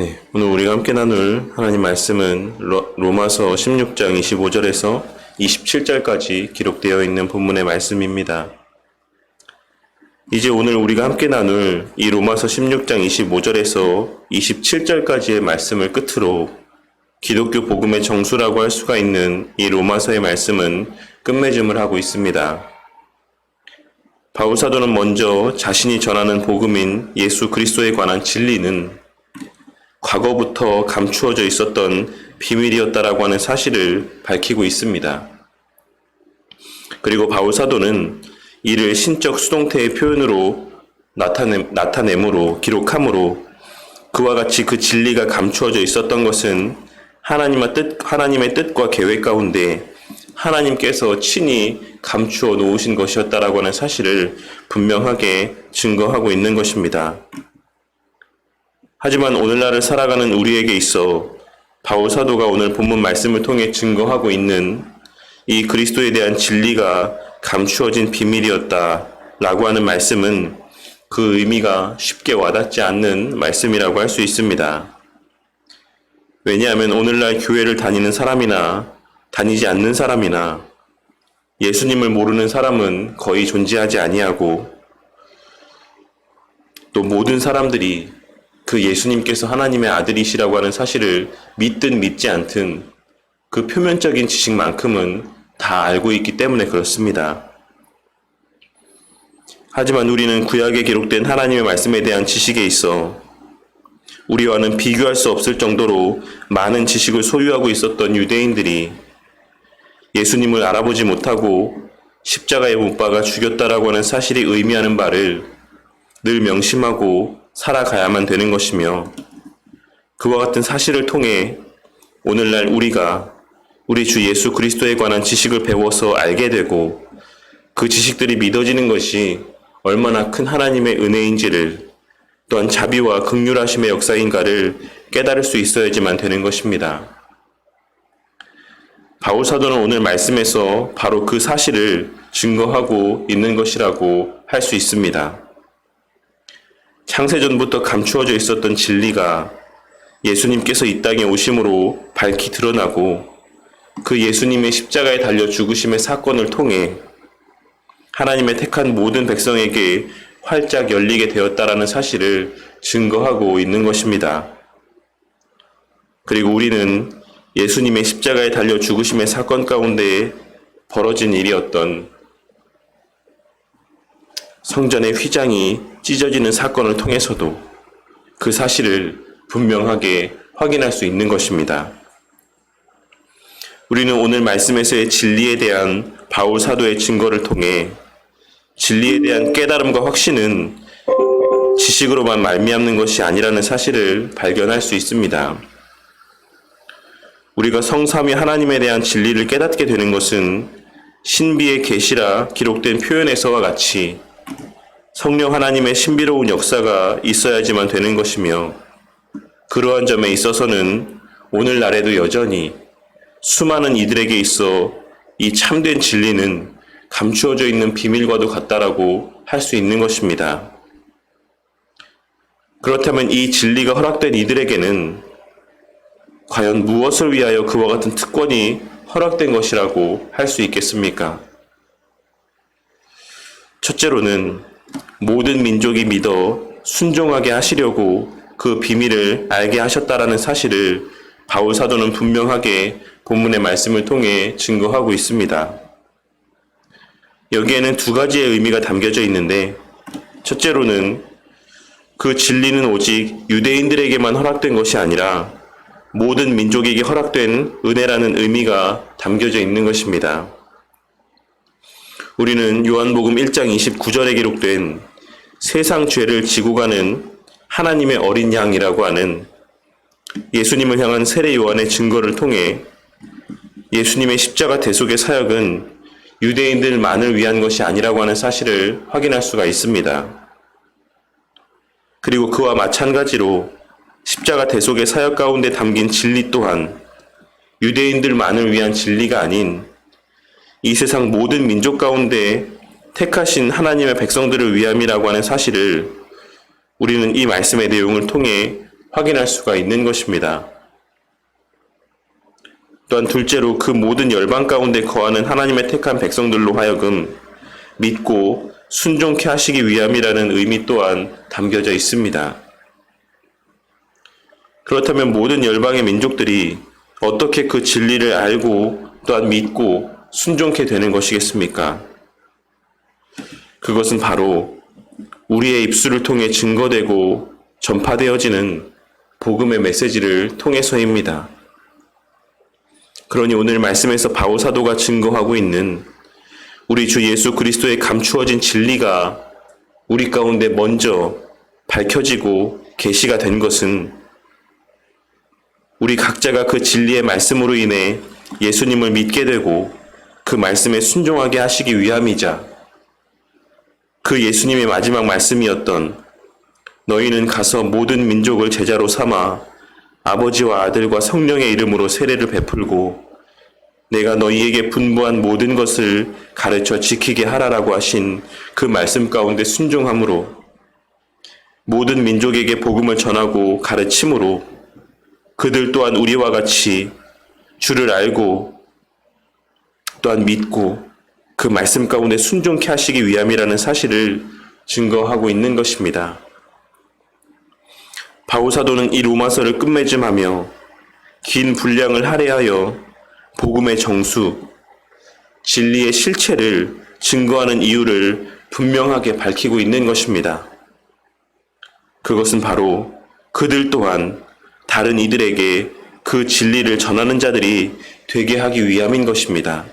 네, 오늘 우리가 함께 나눌 하나님 말씀은 로마서 16장 25절에서 27절까지 기록되어 있는 본문의 말씀입니다. 이제 오늘 우리가 함께 나눌 이 로마서 16장 25절에서 27절까지의 말씀을 끝으로 기독교 복음의 정수라고 할 수가 있는 이 로마서의 말씀은 끝맺음을 하고 있습니다. 바울 사도는 먼저 자신이 전하는 복음인 예수 그리스도에 관한 진리는 과거부터 감추어져 있었던 비밀이었다라고 하는 사실을 밝히고 있습니다. 그리고 바울 사도는 이를 신적 수동태의 표현으로 나타내므로 기록함으로 그와 같이 그 진리가 감추어져 있었던 것은 하나님의 뜻과 계획 가운데 하나님께서 친히 감추어 놓으신 것이었다라고 하는 사실을 분명하게 증거하고 있는 것입니다. 하지만 오늘날을 살아가는 우리에게 있어 바울 사도가 오늘 본문 말씀을 통해 증거하고 있는 이 그리스도에 대한 진리가 감추어진 비밀이었다라고 하는 말씀은 그 의미가 쉽게 와닿지 않는 말씀이라고 할 수 있습니다. 왜냐하면 오늘날 교회를 다니는 사람이나 다니지 않는 사람이나 예수님을 모르는 사람은 거의 존재하지 아니하고 또 모든 사람들이 그 예수님께서 하나님의 아들이시라고 하는 사실을 믿든 믿지 않든 그 표면적인 지식만큼은 다 알고 있기 때문에 그렇습니다. 하지만 우리는 구약에 기록된 하나님의 말씀에 대한 지식에 있어 우리와는 비교할 수 없을 정도로 많은 지식을 소유하고 있었던 유대인들이 예수님을 알아보지 못하고 십자가에 못 박아 죽였다라고 하는 사실이 의미하는 바를 늘 명심하고 살아가야만 되는 것이며 그와 같은 사실을 통해 오늘날 우리가 우리 주 예수 그리스도에 관한 지식을 배워서 알게 되고 그 지식들이 믿어지는 것이 얼마나 큰 하나님의 은혜인지를 또한 자비와 긍휼하심의 역사인가를 깨달을 수 있어야지만 되는 것입니다. 바울 사도는 오늘 말씀에서 바로 그 사실을 증거하고 있는 것이라고 할 수 있습니다. 창세전부터 감추어져 있었던 진리가 예수님께서 이 땅에 오심으로 밝히 드러나고 그 예수님의 십자가에 달려 죽으심의 사건을 통해 하나님의 택한 모든 백성에게 활짝 열리게 되었다라는 사실을 증거하고 있는 것입니다. 그리고 우리는 예수님의 십자가에 달려 죽으심의 사건 가운데 벌어진 일이었던 성전의 휘장이 찢어지는 사건을 통해서도 그 사실을 분명하게 확인할 수 있는 것입니다. 우리는 오늘 말씀에서의 진리에 대한 바울 사도의 증거를 통해 진리에 대한 깨달음과 확신은 지식으로만 말미암는 것이 아니라는 사실을 발견할 수 있습니다. 우리가 성삼위 하나님에 대한 진리를 깨닫게 되는 것은 신비의 계시라 기록된 표현에서와 같이 성령 하나님의 신비로운 역사가 있어야지만 되는 것이며 그러한 점에 있어서는 오늘날에도 여전히 수많은 이들에게 있어 이 참된 진리는 감추어져 있는 비밀과도 같다라고 할 수 있는 것입니다. 그렇다면 이 진리가 허락된 이들에게는 과연 무엇을 위하여 그와 같은 특권이 허락된 것이라고 할 수 있겠습니까? 첫째로는 모든 민족이 믿어 순종하게 하시려고 그 비밀을 알게 하셨다라는 사실을 바울 사도는 분명하게 본문의 말씀을 통해 증거하고 있습니다. 여기에는 두 가지의 의미가 담겨져 있는데 첫째로는 그 진리는 오직 유대인들에게만 허락된 것이 아니라 모든 민족에게 허락된 은혜라는 의미가 담겨져 있는 것입니다. 우리는 요한복음 1장 29절에 기록된 세상 죄를 지고 가는 하나님의 어린 양이라고 하는 예수님을 향한 세례 요한의 증거를 통해 예수님의 십자가 대속의 사역은 유대인들만을 위한 것이 아니라고 하는 사실을 확인할 수가 있습니다. 그리고 그와 마찬가지로 십자가 대속의 사역 가운데 담긴 진리 또한 유대인들만을 위한 진리가 아닌 이 세상 모든 민족 가운데 택하신 하나님의 백성들을 위함이라고 하는 사실을 우리는 이 말씀의 내용을 통해 확인할 수가 있는 것입니다. 또한 둘째로 그 모든 열방 가운데 거하는 하나님의 택한 백성들로 하여금 믿고 순종케 하시기 위함이라는 의미 또한 담겨져 있습니다. 그렇다면 모든 열방의 민족들이 어떻게 그 진리를 알고 또한 믿고 순종케 되는 것이겠습니까? 그것은 바로 우리의 입술을 통해 증거되고 전파되어지는 복음의 메시지를 통해서입니다. 그러니 오늘 말씀에서 바울 사도가 증거하고 있는 우리 주 예수 그리스도의 감추어진 진리가 우리 가운데 먼저 밝혀지고 계시가 된 것은 우리 각자가 그 진리의 말씀으로 인해 예수님을 믿게 되고 그 말씀에 순종하게 하시기 위함이자 그 예수님의 마지막 말씀이었던 너희는 가서 모든 민족을 제자로 삼아 아버지와 아들과 성령의 이름으로 세례를 베풀고 내가 너희에게 분부한 모든 것을 가르쳐 지키게 하라라고 하신 그 말씀 가운데 순종함으로 모든 민족에게 복음을 전하고 가르침으로 그들 또한 우리와 같이 주를 알고 또한 믿고 그 말씀 가운데 순종케 하시기 위함이라는 사실을 증거하고 있는 것입니다. 바울 사도는 이 로마서를 끝맺음하며 긴 분량을 할애하여 복음의 정수, 진리의 실체를 증거하는 이유를 분명하게 밝히고 있는 것입니다. 그것은 바로 그들 또한 다른 이들에게 그 진리를 전하는 자들이 되게 하기 위함인 것입니다.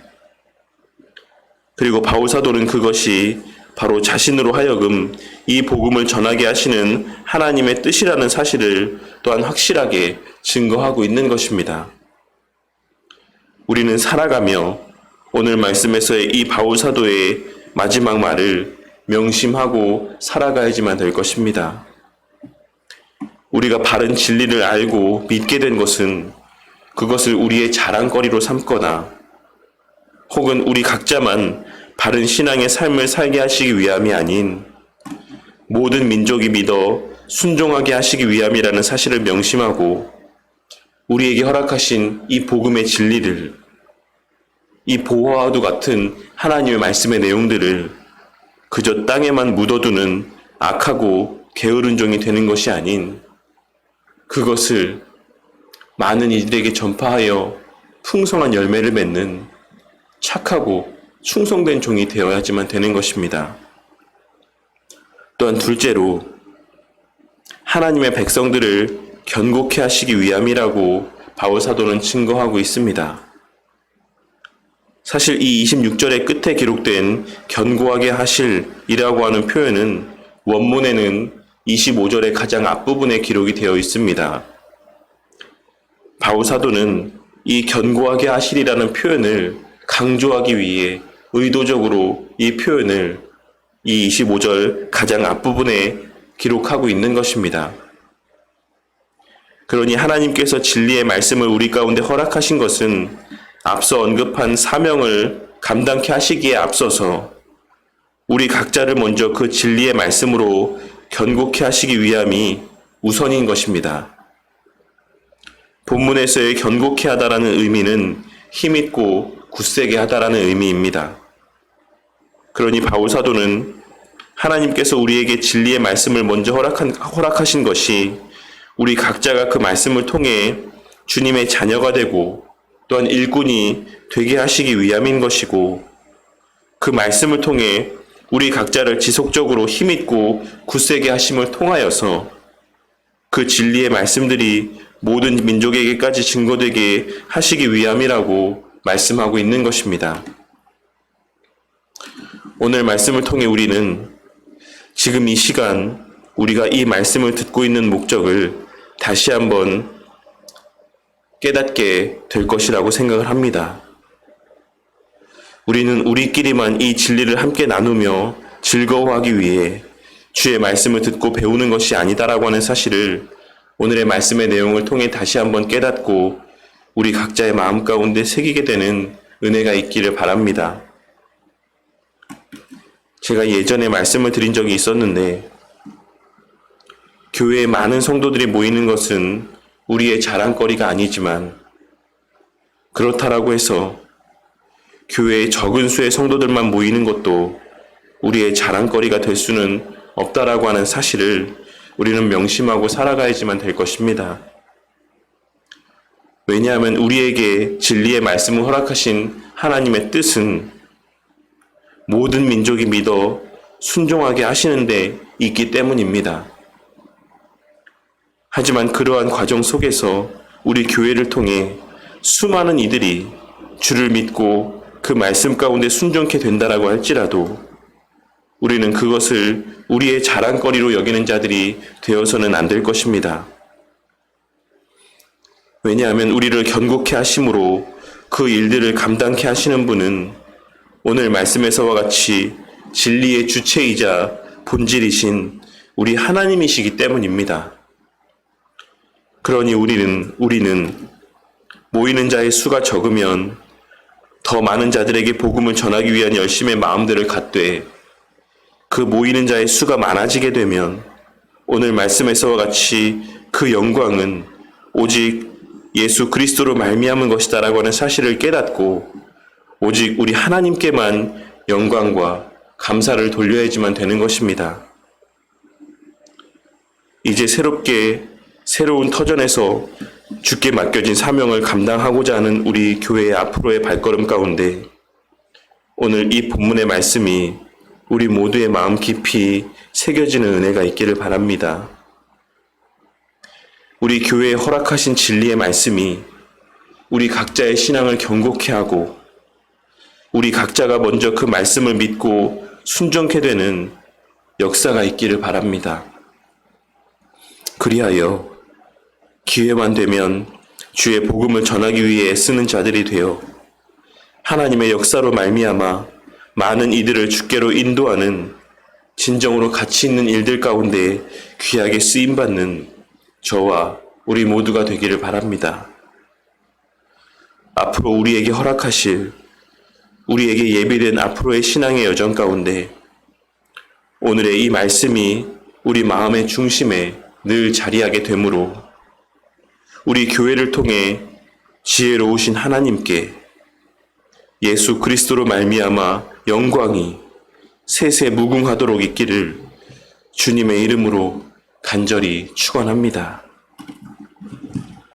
그리고 바울 사도는 그것이 바로 자신으로 하여금 이 복음을 전하게 하시는 하나님의 뜻이라는 사실을 또한 확실하게 증거하고 있는 것입니다. 우리는 살아가며 오늘 말씀에서의 이 바울 사도의 마지막 말을 명심하고 살아가야지만 될 것입니다. 우리가 바른 진리를 알고 믿게 된 것은 그것을 우리의 자랑거리로 삼거나 혹은 우리 각자만 바른 신앙의 삶을 살게 하시기 위함이 아닌 모든 민족이 믿어 순종하게 하시기 위함이라는 사실을 명심하고 우리에게 허락하신 이 복음의 진리를, 이 보화와도 같은 하나님의 말씀의 내용들을 그저 땅에만 묻어두는 악하고 게으른 종이 되는 것이 아닌 그것을 많은 이들에게 전파하여 풍성한 열매를 맺는 착하고 충성된 종이 되어야지만 되는 것입니다. 또한 둘째로 하나님의 백성들을 견고케 하시기 위함이라고 바울 사도는 증거하고 있습니다. 사실 이 26절의 끝에 기록된 견고하게 하실이라고 하는 표현은 원문에는 25절의 가장 앞부분에 기록이 되어 있습니다. 바울 사도는 이 견고하게 하실이라는 표현을 강조하기 위해 의도적으로 이 표현을 이 25절 가장 앞부분에 기록하고 있는 것입니다. 그러니 하나님께서 진리의 말씀을 우리 가운데 허락하신 것은 앞서 언급한 사명을 감당케 하시기에 앞서서 우리 각자를 먼저 그 진리의 말씀으로 견고케 하시기 위함이 우선인 것입니다. 본문에서의 견고케 하다라는 의미는 힘있고 굳세게 하다라는 의미입니다. 그러니 바울 사도는 하나님께서 우리에게 진리의 말씀을 먼저 허락하신 것이 우리 각자가 그 말씀을 통해 주님의 자녀가 되고 또한 일꾼이 되게 하시기 위함인 것이고 그 말씀을 통해 우리 각자를 지속적으로 힘있고 굳세게 하심을 통하여서 그 진리의 말씀들이 모든 민족에게까지 증거되게 하시기 위함이라고 말씀하고 있는 것입니다. 오늘 말씀을 통해 우리는 지금 이 시간 우리가 이 말씀을 듣고 있는 목적을 다시 한번 깨닫게 될 것이라고 생각을 합니다. 우리는 우리끼리만 이 진리를 함께 나누며 즐거워하기 위해 주의 말씀을 듣고 배우는 것이 아니다라고 하는 사실을 오늘의 말씀의 내용을 통해 다시 한번 깨닫고 우리 각자의 마음 가운데 새기게 되는 은혜가 있기를 바랍니다. 제가 예전에 말씀을 드린 적이 있었는데 교회에 많은 성도들이 모이는 것은 우리의 자랑거리가 아니지만 그렇다라고 해서 교회에 적은 수의 성도들만 모이는 것도 우리의 자랑거리가 될 수는 없다라고 하는 사실을 우리는 명심하고 살아가야지만 될 것입니다. 왜냐하면 우리에게 진리의 말씀을 허락하신 하나님의 뜻은 모든 민족이 믿어 순종하게 하시는 데 있기 때문입니다. 하지만 그러한 과정 속에서 우리 교회를 통해 수많은 이들이 주를 믿고 그 말씀 가운데 순종케 된다라고 할지라도 우리는 그것을 우리의 자랑거리로 여기는 자들이 되어서는 안 될 것입니다. 왜냐하면 우리를 견고케 하심으로 그 일들을 감당케 하시는 분은 오늘 말씀에서와 같이 진리의 주체이자 본질이신 우리 하나님이시기 때문입니다. 그러니 우리는 모이는 자의 수가 적으면 더 많은 자들에게 복음을 전하기 위한 열심의 마음들을 갖되 그 모이는 자의 수가 많아지게 되면 오늘 말씀에서와 같이 그 영광은 오직 예수 그리스도로 말미암은 것이다라고 하는 사실을 깨닫고 오직 우리 하나님께만 영광과 감사를 돌려야지만 되는 것입니다. 이제 새로운 터전에서 주께 맡겨진 사명을 감당하고자 하는 우리 교회의 앞으로의 발걸음 가운데 오늘 이 본문의 말씀이 우리 모두의 마음 깊이 새겨지는 은혜가 있기를 바랍니다. 우리 교회에 허락하신 진리의 말씀이 우리 각자의 신앙을 견고케 하고 우리 각자가 먼저 그 말씀을 믿고 순종케 되는 역사가 있기를 바랍니다. 그리하여 기회만 되면 주의 복음을 전하기 위해 애쓰는 자들이 되어 하나님의 역사로 말미암아 많은 이들을 주께로 인도하는 진정으로 가치 있는 일들 가운데 귀하게 쓰임받는 저와 우리 모두가 되기를 바랍니다. 앞으로 우리에게 허락하실 우리에게 예비된 앞으로의 신앙의 여정 가운데 오늘의 이 말씀이 우리 마음의 중심에 늘 자리하게 되므로 우리 교회를 통해 지혜로우신 하나님께 예수 그리스도로 말미암아 영광이 세세 무궁하도록 있기를 주님의 이름으로 간절히 축원합니다.